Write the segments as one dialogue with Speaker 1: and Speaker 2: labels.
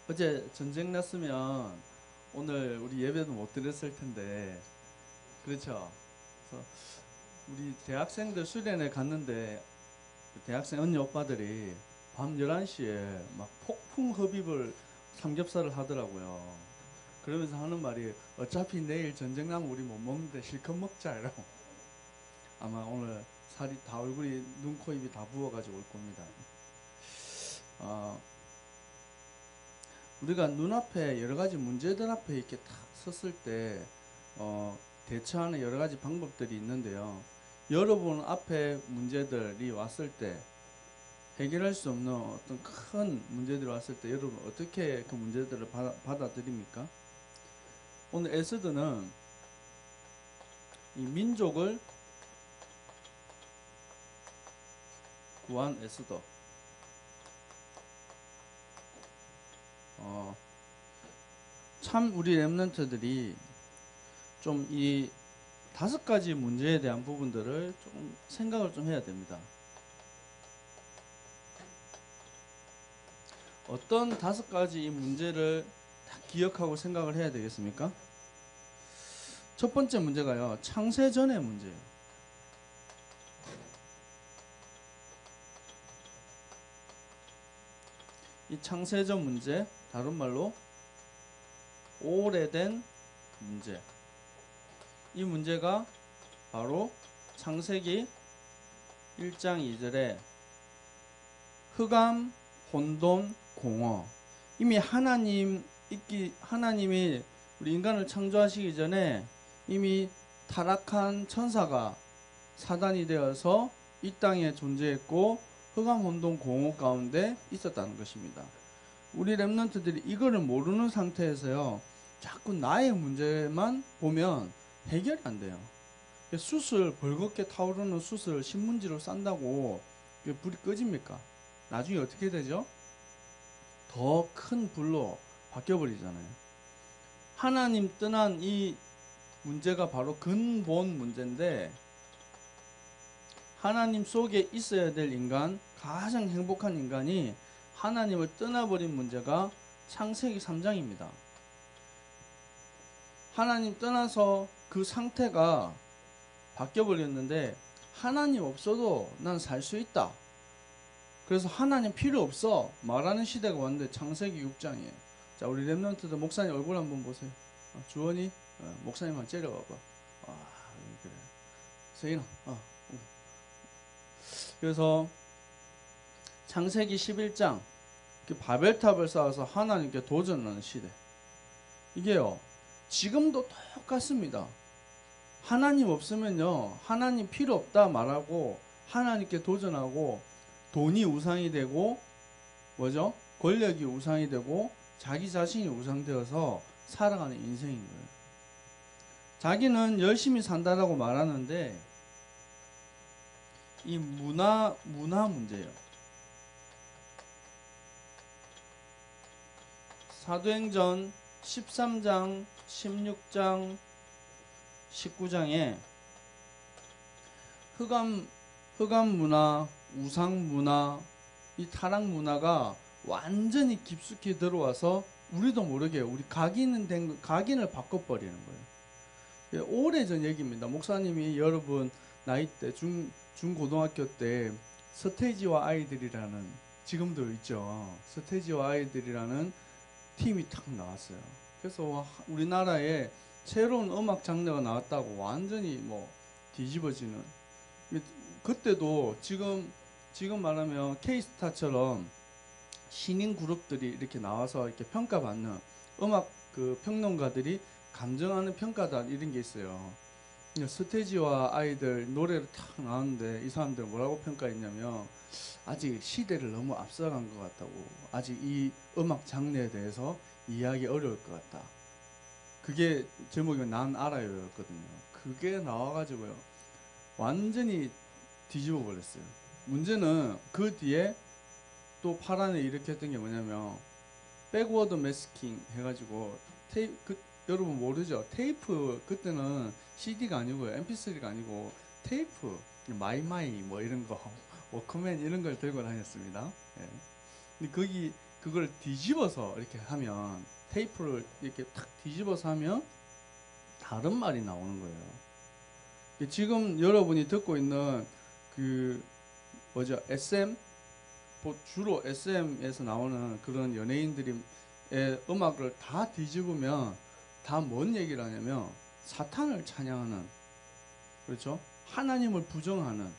Speaker 1: 어제 전쟁 났으면 오늘 우리 예배도 못 드렸을 텐데, 그렇죠? 그래서 우리 대학생들 수련회 갔는데 그 대학생 언니 오빠들이 밤 11시에 막 폭풍 흡입을 삼겹살을 하더라고요. 그러면서 하는 말이 어차피 내일 전쟁 나면 우리 못 먹는데 실컷 먹자 이러고. 아마 오늘 살이 다 얼굴이 눈, 코, 입이 다 부어가지고 올 겁니다. 어, 우리가 눈앞에 여러 가지 문제들 앞에 이렇게 탁 섰을 때 대처하는 여러 가지 방법들이 있는데요. 여러분 앞에 문제들이 왔을 때 해결할 수 없는 어떤 큰 문제들이 왔을 때 여러분 어떻게 그 문제들을 받아들입니까? 오늘 에스더는 이 민족을 구한 에스더. 어, 참 우리 랩런트들이 좀 이 5가지 문제에 대한 부분들을 좀 생각을 좀 해야 됩니다. 어떤 5가지 이 문제를 다 기억하고 생각을 해야 되겠습니까? 첫 번째 문제가요, 창세전의 문제예요. 이 창세전 문제, 다른 말로 오래된 문제. 이 문제가 바로 창세기 1장 2절에 흑암, 혼돈, 공허. 이미 하나님이 우리 인간을 창조하시기 전에 이미 타락한 천사가 사단이 되어서 이 땅에 존재했고 흑암, 혼돈, 공허 가운데 있었다는 것입니다. 우리 랩런트들이 이거를 모르는 상태에서요, 자꾸 나의 문제만 보면 해결이 안 돼요. 숯을 벌겋게 타오르는 숯을 신문지로 싼다고 불이 꺼집니까? 나중에 어떻게 되죠? 더 큰 불로 바뀌어 버리잖아요. 하나님 떠난 이 문제가 바로 근본 문제인데, 하나님 속에 있어야 될 인간, 가장 행복한 인간이 하나님을 떠나버린 문제가 창세기 3장입니다. 하나님 떠나서 그 상태가 바뀌어버렸는데 하나님 없어도 난 살 수 있다. 그래서 하나님 필요 없어 말하는 시대가 왔는데 창세기 6장이에요. 자, 우리 랩런트들 목사님 얼굴 한번 보세요. 주원이 목사님 한번 째려봐봐. 그래. 세인아. 그래서 창세기 11장 바벨탑을 쌓아서 하나님께 도전하는 시대. 이게요, 지금도 똑같습니다. 하나님 없으면요, 하나님 필요 없다 말하고 하나님께 도전하고 돈이 우상이 되고 뭐죠? 권력이 우상이 되고 자기 자신이 우상되어서 살아가는 인생인 거예요. 자기는 열심히 산다라고 말하는데 이 문화 문제예요. 사도행전 13장, 16장, 19장에 흑암 문화, 우상 문화, 이 타락 문화가 완전히 깊숙이 들어와서 우리도 모르게 우리 각인을 바꿔버리는 거예요. 오래전 얘기입니다. 목사님이 여러분 나이 때 중고등학교 때 서태지와 아이들이라는, 지금도 있죠, 서태지와 아이들이라는 팀이 탁 나왔어요. 그래서 우리나라에 새로운 음악 장르가 나왔다고 완전히 뭐 뒤집어지는. 그때도 지금 말하면 K스타처럼 신인 그룹들이 이렇게 나와서 이렇게 평가받는, 음악 그 평론가들이 감정하는 평가단 이런 게 있어요. 서태지와 아이들 노래를 탁 나왔는데 이 사람들 뭐라고 평가했냐면 아직 시대를 너무 앞서간 것 같다고, 아직 이 음악 장르에 대해서 이해하기 어려울 것 같다. 그게 제목이 난 알아요 였거든요. 그게 나와가지고요 완전히 뒤집어 버렸어요. 문제는 그 뒤에 또 파란을 일으켰던 게 뭐냐면 백워드 매스킹 해가지고 여러분 모르죠? 테이프, 그때는 CD가 아니고요, MP3가 아니고 테이프, 마이마이 뭐 이런 거, 워크맨 이런 걸 들고 다녔습니다. 예. 근데 그걸 뒤집어서 이렇게 하면, 테이프를 이렇게 탁 뒤집어서 하면 다른 말이 나오는 거예요. 지금 여러분이 듣고 있는 그 뭐죠? SM, 주로 SM에서 나오는 그런 연예인들의 음악을 다 뒤집으면 다 뭔 얘기를 하냐면 사탄을 찬양하는, 그렇죠? 하나님을 부정하는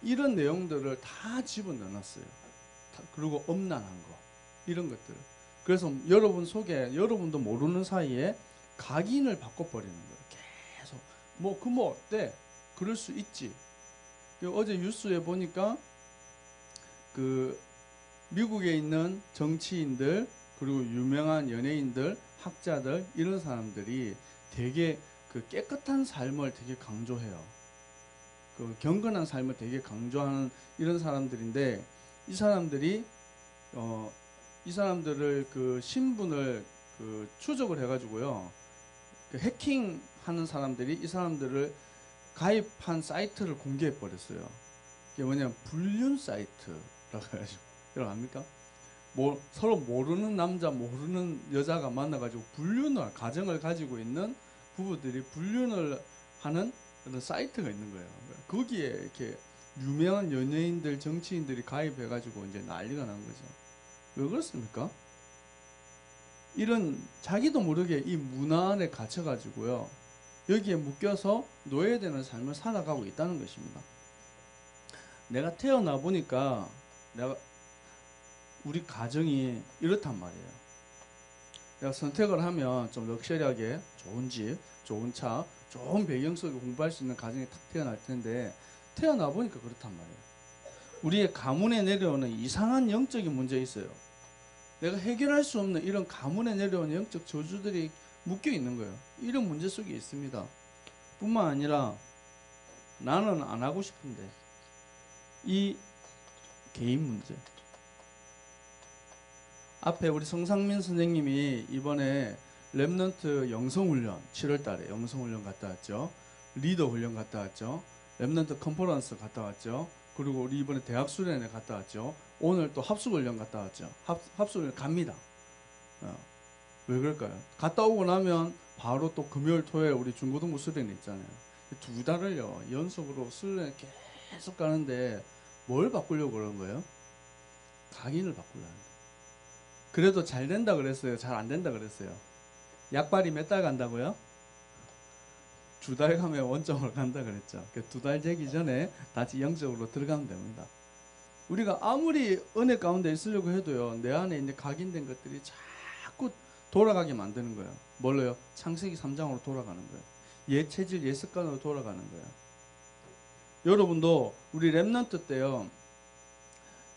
Speaker 1: 이런 내용들을 다 집어넣어놨어요. 그리고 엄난한 거, 이런 것들. 그래서 여러분 속에, 여러분도 모르는 사이에 각인을 바꿔버리는 거예요. 계속 뭐 어때? 그럴 수 있지. 어제 뉴스에 보니까 그 미국에 있는 정치인들, 그리고 유명한 연예인들, 학자들, 이런 사람들이 되게 그 깨끗한 삶을 되게 강조해요. 그 경건한 삶을 되게 강조하는 이런 사람들인데, 이 사람들이 이 사람들을 그 신분을 그 추적을 해가지고요, 그 해킹하는 사람들이 이 사람들을 가입한 사이트를 공개해 버렸어요. 이게 뭐냐면 불륜 사이트라고 해가지고, 여러분 압니까? 뭐 서로 모르는 남자, 모르는 여자가 만나가지고 불륜을, 가정을 가지고 있는 부부들이 불륜을 하는 그런 사이트가 있는 거예요. 거기에 이렇게 유명한 연예인들, 정치인들이 가입해가지고 이제 난리가 난 거죠. 왜 그렇습니까? 이런 자기도 모르게 이 문화 안에 갇혀가지고요, 여기에 묶여서 노예되는 삶을 살아가고 있다는 것입니다. 내가 태어나 보니까 우리 가정이 이렇단 말이에요. 내가 선택을 하면 좀 럭셔리하게 좋은 집, 좋은 차, 좋은 배경 속에 공부할 수 있는 가정이 탁 태어날 텐데, 태어나 보니까 그렇단 말이에요. 우리의 가문에 내려오는 이상한 영적인 문제 있어요. 내가 해결할 수 없는 이런 가문에 내려오는 영적 저주들이 묶여 있는 거예요. 이런 문제 속에 있습니다. 뿐만 아니라 나는 안 하고 싶은데, 이 개인 문제. 앞에 우리 성상민 선생님이 이번에 랩넌트 영성훈련 7월달에 영성훈련 갔다 왔죠. 리더 훈련 갔다 왔죠. 랩넌트 컨퍼런스 갔다 왔죠. 그리고 우리 이번에 대학 수련회 갔다 왔죠. 오늘 또 합숙훈련 갔다 왔죠. 합숙훈련 갑니다. 왜 그럴까요? 갔다 오고 나면 바로 또 금요일 토요일 우리 중고등부 수련회 있잖아요. 2달을요 연속으로 수련회 계속 가는데 뭘 바꾸려고 그러는 거예요? 각인을 바꾸려는 거예요. 그래도 잘 된다 그랬어요? 잘 안 된다 그랬어요? 약발이 몇 달 간다고요? 2달 가면 원점으로 간다 그랬죠. 2달 되기 전에 다시 영적으로 들어가면 됩니다. 우리가 아무리 은혜 가운데 있으려고 해도요, 내 안에 있는 각인된 것들이 자꾸 돌아가게 만드는 거예요. 뭘로요? 창세기 3장으로 돌아가는 거예요. 옛 체질, 옛 습관으로 돌아가는 거예요. 여러분도 우리 랩넌트 때요,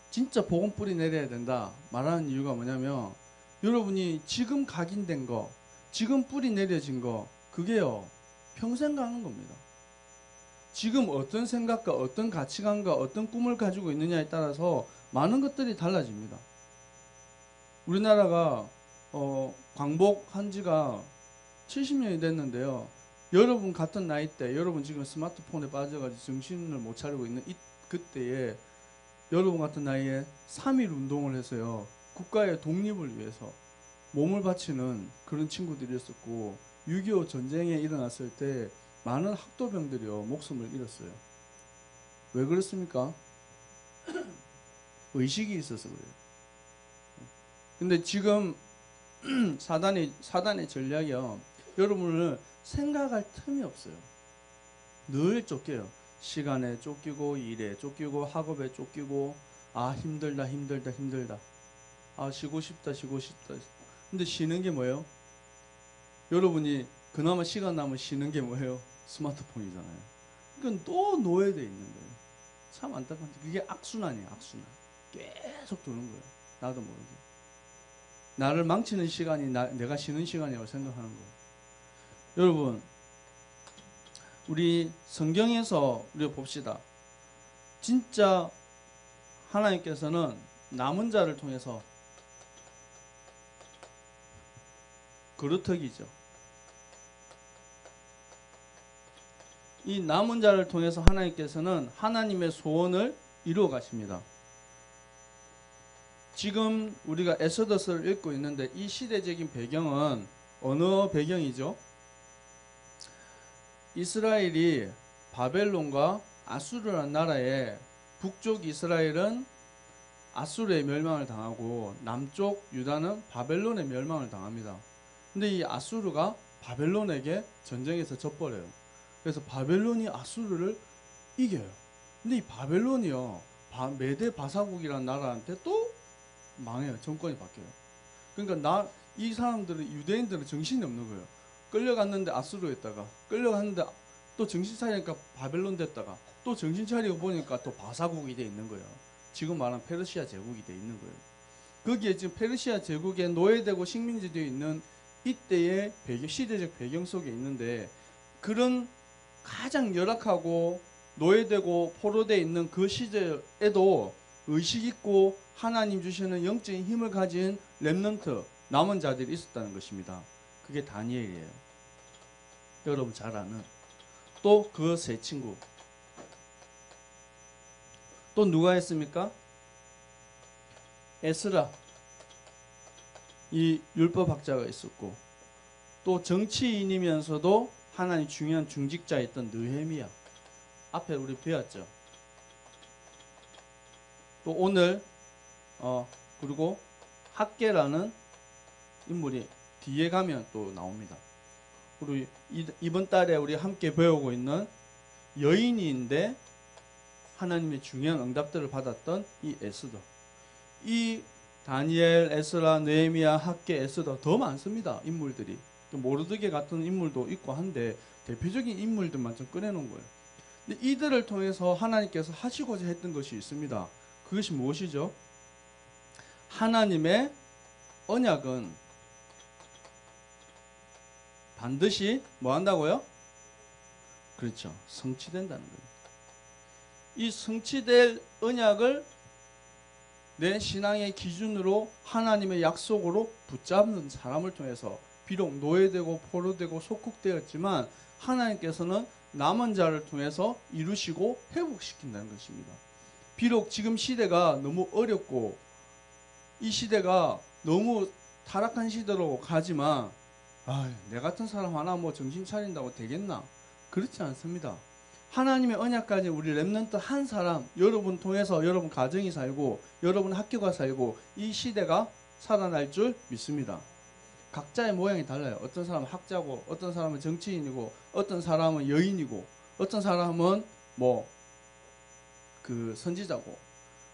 Speaker 1: 진짜 복음 뿌리 내려야 된다 말하는 이유가 뭐냐면, 여러분이 지금 각인된 거, 지금 뿌리 내려진 거, 그게요 평생 가는 겁니다. 지금 어떤 생각과 어떤 가치관과 어떤 꿈을 가지고 있느냐에 따라서 많은 것들이 달라집니다. 우리나라가 광복한 지가 70년이 됐는데요, 여러분 같은 나이 때, 여러분 지금 스마트폰에 빠져가지고 정신을 못 차리고 있는 그때에 여러분 같은 나이에 3.1 운동을 해서요, 국가의 독립을 위해서 몸을 바치는 그런 친구들이었었고, 6.25 전쟁에 일어났을 때 많은 학도병들이요 목숨을 잃었어요. 왜 그렇습니까? 의식이 있어서 그래요. 근데 지금 사단의 전략이요, 여러분을 생각할 틈이 없어요. 늘 쫓겨요. 시간에 쫓기고, 일에 쫓기고, 학업에 쫓기고, 아 힘들다 힘들다 힘들다, 아 쉬고 싶다 쉬고 싶다. 근데 쉬는 게 뭐예요? 여러분이 그나마 시간 나면 쉬는 게 뭐예요? 스마트폰이잖아요. 그건 또 노예되어 있는 거예요. 참 안타깝죠. 그게 악순환이에요. 악순환. 계속 도는 거예요. 나도 모르게. 나를 망치는 시간이 내가 쉬는 시간이라고 생각하는 거예요. 여러분, 우리 성경에서 우리가 봅시다. 진짜 하나님께서는 남은 자를 통해서, 그루터기죠, 이 남은 자를 통해서 하나님께서는 하나님의 소원을 이루어 가십니다. 지금 우리가 에스더서를 읽고 있는데 이 시대적인 배경은 어느 배경이죠? 이스라엘이 바벨론과 아수르라는 나라에 북쪽 이스라엘은 아수르의 멸망을 당하고 남쪽 유다는 바벨론의 멸망을 당합니다. 근데 이 아수르가 바벨론에게 전쟁에서 져버려요. 그래서 바벨론이 아수르를 이겨요. 근데 이 바벨론이요, 메데 바사국이라는 나라한테 또 망해요. 정권이 바뀌어요. 그러니까 이 사람들은, 유대인들은 정신이 없는 거예요. 끌려갔는데 아수르였다가, 끌려갔는데 또 정신 차리니까 바벨론 됐다가, 또 정신 차리고 보니까 또 바사국이 돼 있는 거예요. 지금 말하는 페르시아 제국이 돼 있는 거예요. 거기에 지금 페르시아 제국에 노예되고 식민지 되어 있는 이때의 시대적 배경 속에 있는데, 그런 가장 열악하고 노예되고 포로되어 있는 그 시절에도 의식 있고 하나님 주시는 영적인 힘을 가진 렘넌트, 남은 자들이 있었다는 것입니다. 그게 다니엘이에요. 여러분 잘 아는. 또 그 세 친구. 또 누가 했습니까? 에스라, 이 율법학자가 있었고, 또 정치인이면서도 하나님 중요한 중직자였던 느헤미야, 앞에 우리 배웠죠. 또 오늘 그리고 학계라는 인물이 뒤에 가면 또 나옵니다. 우리 이번 달에 우리 함께 배우고 있는 여인인데 하나님의 중요한 응답들을 받았던 이 에스더, 이 다니엘, 에스라, 느헤미야, 학계, 에스더 더 많습니다. 인물들이. 모르드게 같은 인물도 있고 한데 대표적인 인물들만 좀 꺼내놓은 거예요. 근데 이들을 통해서 하나님께서 하시고자 했던 것이 있습니다. 그것이 무엇이죠? 하나님의 언약은 반드시 뭐 한다고요? 그렇죠. 성취된다는 거예요. 이 성취될 언약을 내 신앙의 기준으로 하나님의 약속으로 붙잡는 사람을 통해서 비록 노예되고 포로되고 속국되었지만 하나님께서는 남은 자를 통해서 이루시고 회복시킨다는 것입니다. 비록 지금 시대가 너무 어렵고 이 시대가 너무 타락한 시대로 가지만 내 같은 사람 하나 뭐 정신 차린다고 되겠나? 그렇지 않습니다. 하나님의 언약까지 우리 렘넌트 한 사람, 여러분 통해서 여러분 가정이 살고 여러분 학교가 살고 이 시대가 살아날 줄 믿습니다. 각자의 모양이 달라요. 어떤 사람은 학자고, 어떤 사람은 정치인이고, 어떤 사람은 여인이고, 어떤 사람은 뭐 그 선지자고,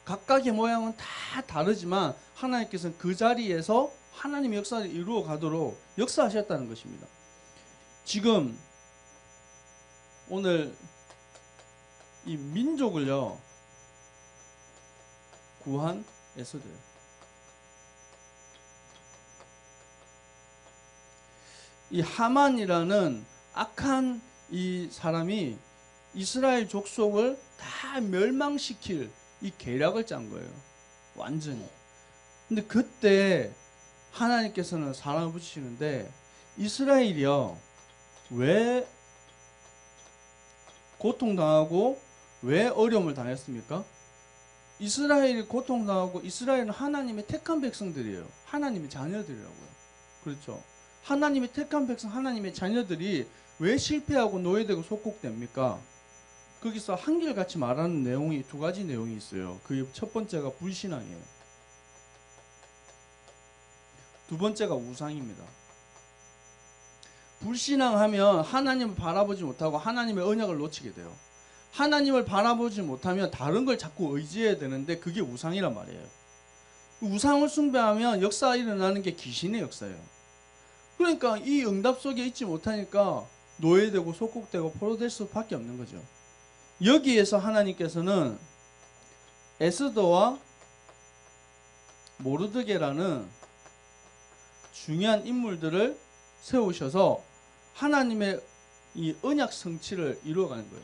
Speaker 1: 각각의 모양은 다 다르지만 하나님께서는 그 자리에서 하나님의 역사를 이루어 가도록 역사하셨다는 것입니다. 지금 오늘 이 민족을요 구한 에스더예요. 이 하만이라는 악한 이 사람이 이스라엘 족속을 다 멸망시킬 이 계략을 짠 거예요. 완전히. 근데 그때 하나님께서는 사람을 붙이시는데 이스라엘이요 왜 고통당하고 왜 어려움을 당했습니까? 이스라엘이 고통당하고 이스라엘은 하나님의 택한 백성들이에요. 하나님의 자녀들이라고요. 그렇죠. 하나님의 택한 백성, 하나님의 자녀들이 왜 실패하고 노예되고 속국됩니까? 거기서 한결같이 말하는 내용이 두 가지 내용이 있어요. 그 첫 번째가 불신앙이에요. 두 번째가 우상입니다. 불신앙하면 하나님을 바라보지 못하고 하나님의 언약을 놓치게 돼요. 하나님을 바라보지 못하면 다른 걸 자꾸 의지해야 되는데 그게 우상이란 말이에요. 우상을 숭배하면 역사가 일어나는 게 귀신의 역사예요. 그러니까 이 응답 속에 있지 못하니까 노예되고 속국되고 포로될 수밖에 없는 거죠. 여기에서 하나님께서는 에스더와 모르드게라는 중요한 인물들을 세우셔서 하나님의 이 언약 성취를 이루어가는 거예요.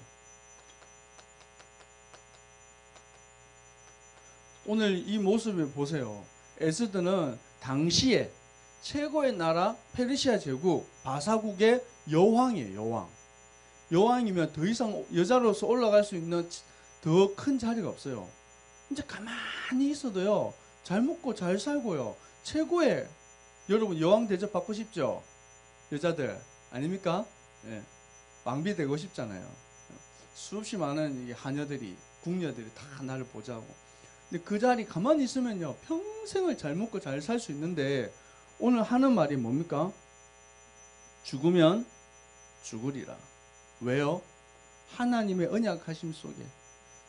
Speaker 1: 오늘 이 모습을 보세요. 에스더는 당시에 최고의 나라 페르시아 제국 바사국의 여왕이에요. 여왕. 여왕이면 더 이상 여자로서 올라갈 수 있는 더 큰 자리가 없어요. 이제 가만히 있어도요 잘 먹고 잘 살고요. 최고의 여러분 여왕 대접 받고 싶죠? 여자들 아닙니까? 예. 왕비 되고 싶잖아요. 수없이 많은 이 하녀들이 궁녀들이 다 나를 보자고. 근데 그 자리 가만히 있으면요 평생을 잘 먹고 잘 살 수 있는데 오늘 하는 말이 뭡니까? 죽으면 죽으리라. 왜요? 하나님의 언약하심 속에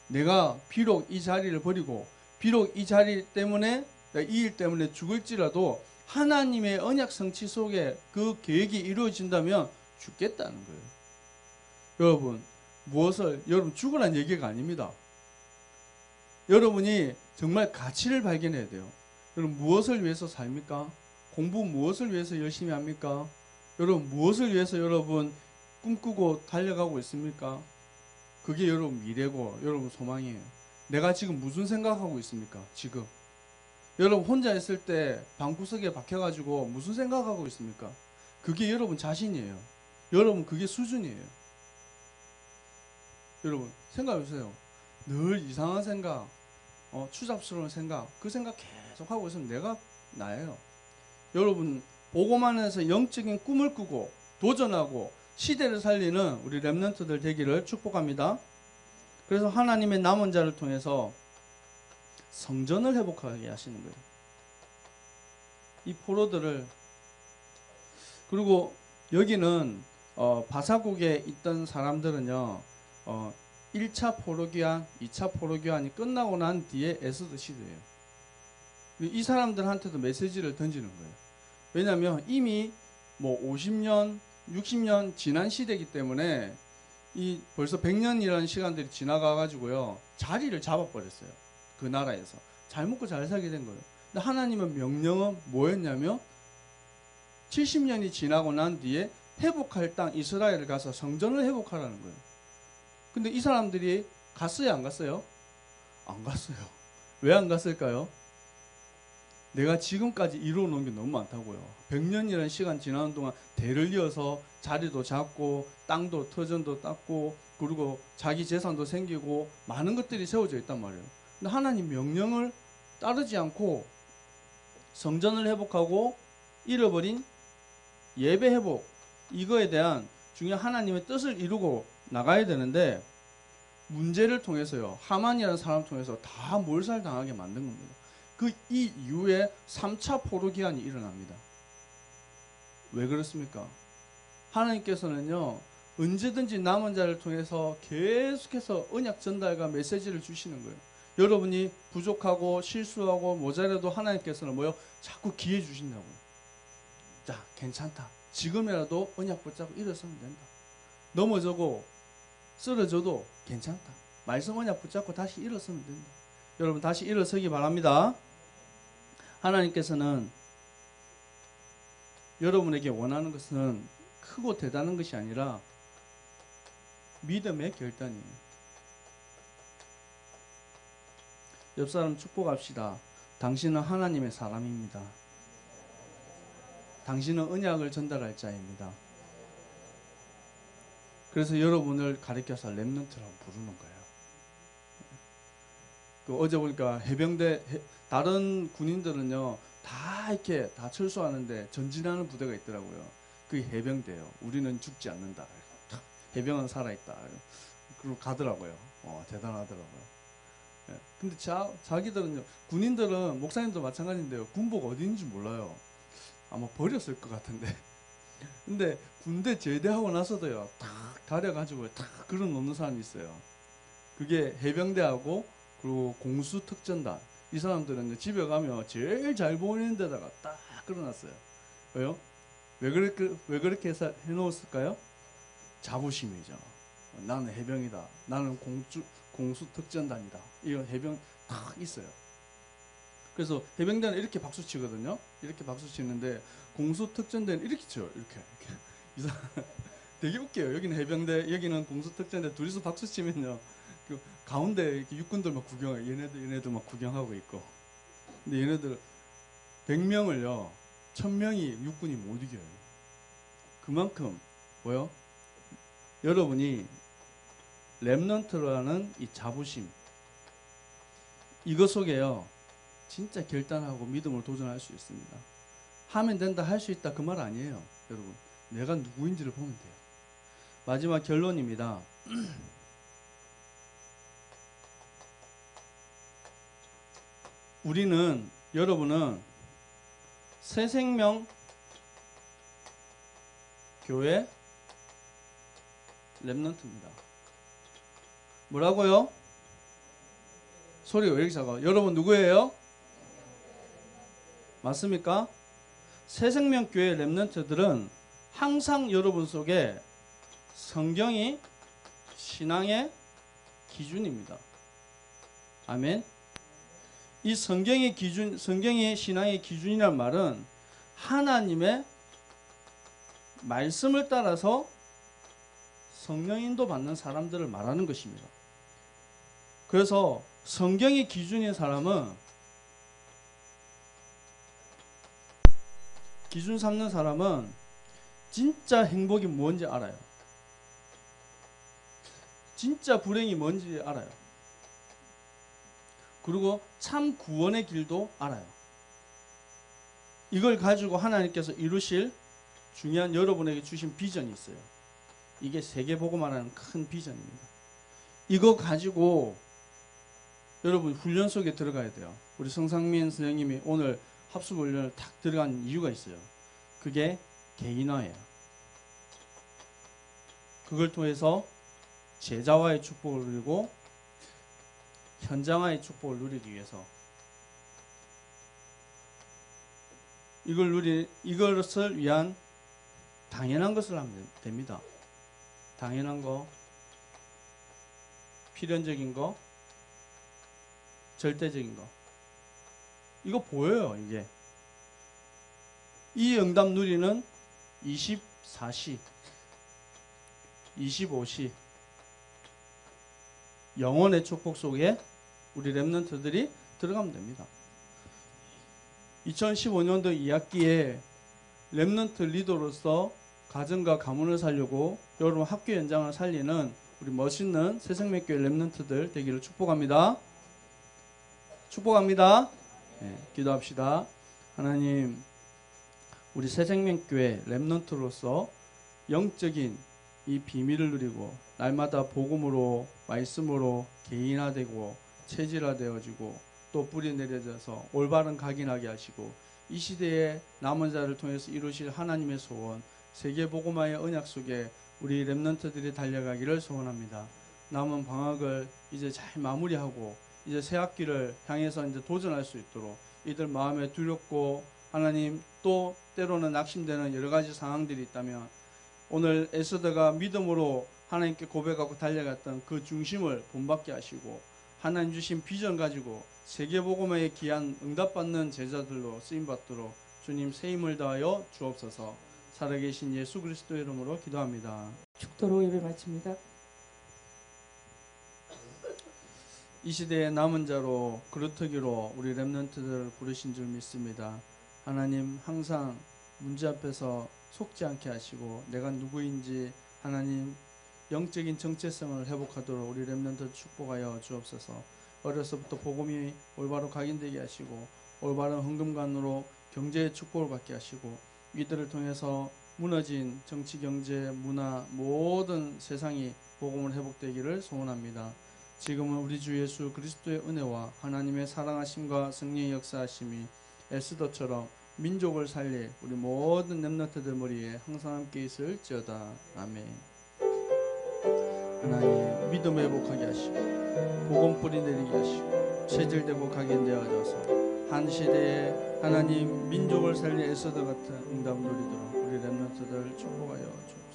Speaker 1: 내가 비록 이 자리를 버리고 비록 이 자리 때문에 이 일 때문에 죽을지라도 하나님의 언약 성취 속에 그 계획이 이루어진다면 죽겠다는 거예요. 여러분 여러분 죽으란 얘기가 아닙니다. 여러분이 정말 가치를 발견해야 돼요. 여러분 무엇을 위해서 삽니까? 공부 무엇을 위해서 열심히 합니까? 여러분 무엇을 위해서 여러분 꿈꾸고 달려가고 있습니까? 그게 여러분 미래고 여러분 소망이에요. 내가 지금 무슨 생각하고 있습니까? 지금 여러분 혼자 있을 때 방구석에 박혀가지고 무슨 생각하고 있습니까? 그게 여러분 자신이에요. 여러분 그게 수준이에요. 여러분 생각해보세요. 늘 이상한 생각, 추잡스러운 생각, 그 생각 계속 하고 있으면 내가 나예요. 여러분 보고만 해서 영적인 꿈을 꾸고 도전하고 시대를 살리는 우리 렘넌트들 되기를 축복합니다. 그래서 하나님의 남은 자를 통해서 성전을 회복하게 하시는 거예요. 이 포로들을. 그리고 여기는 바사국에 있던 사람들은요 1차 포로기한, 2차 포로기한이 끝나고 난 뒤에 에스더 시대예요. 이 사람들한테도 메시지를 던지는 거예요. 왜냐하면 이미 뭐 50년, 60년 지난 시대이기 때문에 이 벌써 100년이라는 시간들이 지나가가지고요 자리를 잡아버렸어요. 그 나라에서 잘 먹고 잘 살게 된 거예요. 근데 하나님의 명령은 뭐였냐면 70년이 지나고 난 뒤에 회복할 땅 이스라엘을 가서 성전을 회복하라는 거예요. 근데 이 사람들이 갔어요, 안 갔어요? 안 갔어요. 왜 안 갔을까요? 내가 지금까지 이루어 놓은 게 너무 많다고요. 100년이라는 시간 지나는 동안 대를 이어서 자리도 잡고 땅도 터전도 땄고 그리고 자기 재산도 생기고 많은 것들이 세워져 있단 말이에요. 근데 하나님 명령을 따르지 않고 성전을 회복하고 잃어버린 예배 회복, 이거에 대한 중요한 하나님의 뜻을 이루고 나가야 되는데 문제를 통해서요 하만이라는 사람을 통해서 다 몰살당하게 만든 겁니다. 그 이 이후에 3차 포로기한이 일어납니다. 왜 그렇습니까? 하나님께서는요 언제든지 남은 자를 통해서 계속해서 언약 전달과 메시지를 주시는 거예요. 여러분이 부족하고 실수하고 모자라도 하나님께서는 뭐요? 자꾸 기회 주신다고요. 자, 괜찮다. 지금이라도 언약 붙잡고 일어서면 된다. 넘어져고 쓰러져도 괜찮다. 말씀 언약 붙잡고 다시 일어서면 된다. 여러분 다시 일어서기 바랍니다. 하나님께서는 여러분에게 원하는 것은 크고 대단한 것이 아니라 믿음의 결단이에요. 옆 사람 축복합시다. 당신은 하나님의 사람입니다. 당신은 언약을 전달할 자입니다. 그래서 여러분을 가리켜서 렘넌트라고 부르는 거예요. 어제 보니까 해병대 다른 군인들은요 다 이렇게 다 철수하는데 전진하는 부대가 있더라고요. 그게 해병대예요. 우리는 죽지 않는다. 해병은 살아있다. 그리고 가더라고요. 대단하더라고요. 예. 근데 자기들은요 군인들은 목사님도 마찬가지인데요 군복 어디인지 몰라요. 아마 버렸을 것 같은데. 근데 군대 제대하고 나서도요 탁 가려가지고 탁 걸어놓는 사람이 있어요. 그게 해병대하고 그리고 공수특전단. 이 사람들은 집에 가면 제일 잘 보이는 데다가 딱 걸어놨어요. 왜요? 왜 그렇게 해놓았을까요? 자부심이죠. 나는 해병이다. 나는 공수특전단이다. 이런 해병 딱 있어요. 그래서 해병대는 이렇게 박수 치거든요. 이렇게 박수 치는데 공수특전대는 이렇게 쳐요. 이렇게. 되게 웃겨요. 여기는 해병대, 여기는 공수특전대 둘이서 박수 치면요. 그 가운데 이렇게 육군들 막 구경해요. 얘네들 막 구경하고 있고. 근데 얘네들 100명을요. 1000명이 육군이 못 이겨요. 그만큼 뭐요? 여러분이 렘넌트라는 이 자부심, 이것 속에요 진짜 결단하고 믿음으로 도전할 수 있습니다. 하면 된다, 할 수 있다 그 말 아니에요. 여러분, 내가 누구인지를 보면 돼요. 마지막 결론입니다. 여러분은 새생명 교회 렘넌트입니다. 뭐라고요? 소리가 왜 이렇게 작아? 여러분 누구예요? 맞습니까? 새생명교회 렘넌트들은 항상 여러분 속에 성경이 신앙의 기준입니다. 아멘. 이 성경이 신앙의 기준이란 말은 하나님의 말씀을 따라서 성령 인도 받는 사람들을 말하는 것입니다. 그래서 성경이 기준인 사람은, 기준 삼는 사람은 진짜 행복이 뭔지 알아요. 진짜 불행이 뭔지 알아요. 그리고 참 구원의 길도 알아요. 이걸 가지고 하나님께서 이루실 중요한 여러분에게 주신 비전이 있어요. 이게 세계복음화라는 큰 비전입니다. 이거 가지고 여러분 훈련 속에 들어가야 돼요. 우리 성상민 선생님이 오늘 합숙훈련을 탁 들어간 이유가 있어요. 그게 개인화예요. 그걸 통해서 제자와의 축복을 누리고 현장화의 축복을 누리기 위해서 이것을 위한 당연한 것을 하면 됩니다. 당연한 거, 필연적인 거, 절대적인 거. 이거 보여요, 이게. 이 응답 누리는 24시, 25시 영원의 축복 속에 우리 렘넌트들이 들어가면 됩니다. 2015년도 2학기에 렘넌트 리더로서 가정과 가문을 살리고 여러분 학교 현장을 살리는 우리 멋있는 새생명교회 렘넌트들 되기를 축복합니다. 축복합니다. 네, 기도합시다. 하나님, 우리 새생명교회 렘넌트로서 영적인 이 비밀을 누리고 날마다 복음으로 말씀으로 개인화되고 체질화되어지고 또 뿌리 내려져서 올바른 각인하게 하시고 이 시대의 남은 자를 통해서 이루실 하나님의 소원, 세계복음화의 언약 속에 우리 렘넌트들이 달려가기를 소원합니다. 남은 방학을 이제 잘 마무리하고 이제 새 학기를 향해서 이제 도전할 수 있도록 이들 마음에 두렵고 하나님 또 때로는 낙심되는 여러 가지 상황들이 있다면 오늘 에스더가 믿음으로 하나님께 고백하고 달려갔던 그 중심을 본받게 하시고 하나님 주신 비전 가지고 세계복음화에 귀한 응답받는 제자들로 쓰임받도록 주님 새 힘을 다하여 주옵소서. 살아계신 예수 그리스도 이름으로 기도합니다.
Speaker 2: 축도로 예배 마칩니다.
Speaker 1: 이 시대의 남은 자로 그루터기로 우리 렘넌트들을 부르신 줄 믿습니다. 하나님 항상 문제 앞에서 속지 않게 하시고 내가 누구인지 하나님 영적인 정체성을 회복하도록 우리 렘넌트 축복하여 주옵소서. 어려서부터 복음이 올바로 각인되게 하시고 올바른 헌금관으로 경제의 축복을 받게 하시고 이들을 통해서 무너진 정치, 경제, 문화 모든 세상이 복음을 회복되기를 소원합니다. 지금은 우리 주 예수 그리스도의 은혜와 하나님의 사랑하심과 성령의 역사하심이 에스더처럼 민족을 살릴 우리 모든 렘넌트들 머리에 항상 함께 있을지어다. 아멘. 하나님 믿음 회복하게 하시고 복음 뿌리 내리게 하시고 체질되고 각인되어져서 한 시대에 하나님 민족을 살릴 에스더 같은 응답 누리도록 우리 렘넌트들 축복하여 주옵소서.